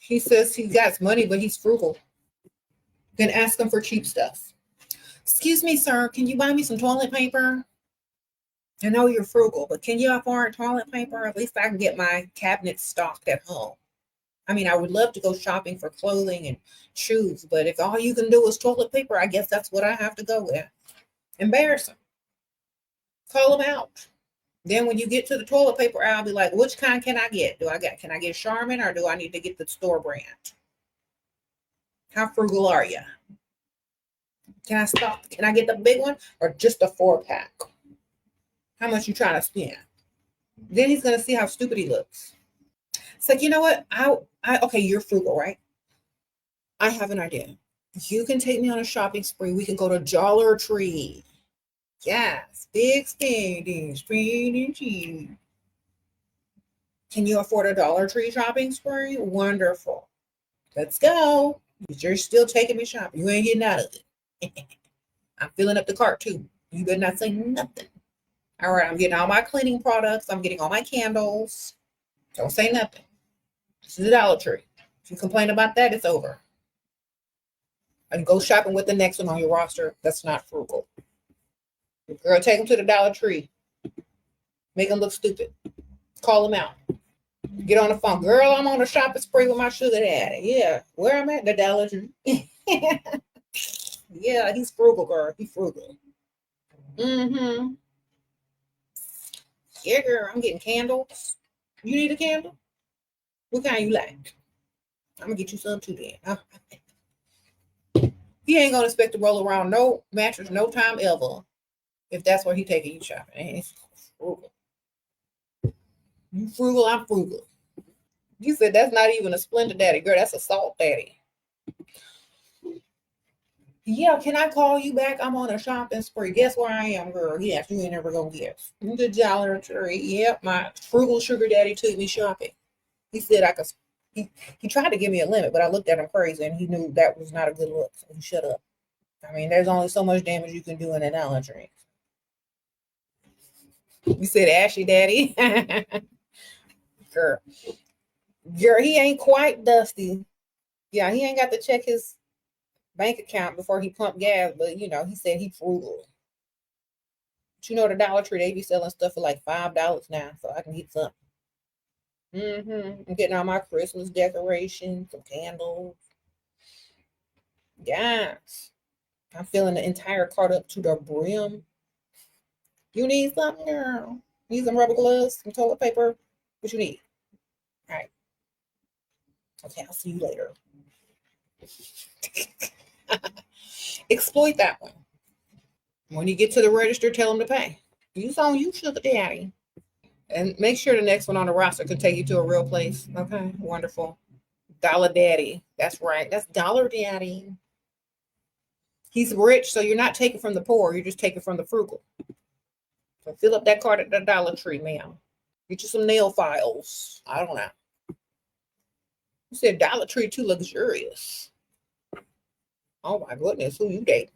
He says he got money, but he's frugal. Then ask him for cheap stuff. Excuse me, sir, can you buy me some toilet paper? I know you're frugal, but can you afford toilet paper? At least I can get my cabinet stocked at home. I mean, I would love to go shopping for clothing and shoes, but if all you can do is toilet paper, I guess that's what I have to go with. Embarrass him. Call him out. Then when you get to the toilet paper aisle, be like, which kind can I get? Can I get Charmin or do I need to get the store brand? How frugal are you? Can I get the big one or just a 4-pack? How much you trying to spend? Then he's gonna see how stupid he looks. It's like, you know what? Okay, you're frugal, right? I have an idea. You can take me on a shopping spree. We can go to Dollar Tree. Yes, big spending. Can you afford a Dollar Tree shopping spree? Wonderful. Let's go. You're still taking me shopping. You ain't getting out of it. I'm filling up the cart too. You better not say nothing. All right, I'm getting all my cleaning products. I'm getting all my candles. Don't say nothing. This is a Dollar Tree. If you complain about that, it's over. And go shopping with the next one on your roster. That's not frugal. Girl, take them to the Dollar Tree. Make them look stupid. Call them out. Get on the phone. Girl, I'm on a shopping spree with my sugar daddy. Yeah. Where I'm at? The Dollar Tree. Yeah, he's frugal, girl. He's frugal. Mm-hmm. Yeah, girl, I'm getting candles. You need a candle? What kind you like? I'm gonna get you some too then. He ain't gonna expect to roll around no mattress no time ever if that's where he taking you shopping. And it's frugal. You frugal, I'm frugal. You said that's not even a Splendor Daddy, girl. That's a Salt Daddy. Yeah, can I call you back? I'm on a shopping spree. Guess where I am, girl? Yes, you ain't never gonna guess. The Dollar Tree. Yep, my frugal sugar daddy took me shopping. He said I could. He tried to give me a limit, but I looked at him crazy, and he knew that was not a good look. So he shut up. I mean, there's only so much damage you can do in a Dollar Tree. You said Ashy Daddy, girl. Girl, he ain't quite dusty. Yeah, he ain't got to check his bank account before he pumped gas, but you know, he said he frugal. But you know, the Dollar Tree, they be selling stuff for like $5 now, so I can get something. I'm getting all my Christmas decorations, some candles. Yes. I'm filling the entire cart up to the brim. You need something, girl? Need some rubber gloves, some toilet paper? What you need? All right. Okay, I'll see you later. Exploit that one. When you get to the register, tell them to pay. Use on you, sugar daddy. And make sure the next one on the roster can take you to a real place. Okay, wonderful. Dollar Daddy. That's right. That's Dollar Daddy. He's rich, so you're not taking from the poor. You're just taking from the frugal. So fill up that cart at the Dollar Tree, ma'am. Get you some nail files. I don't know. You said Dollar Tree too luxurious. Oh my goodness, who you dating?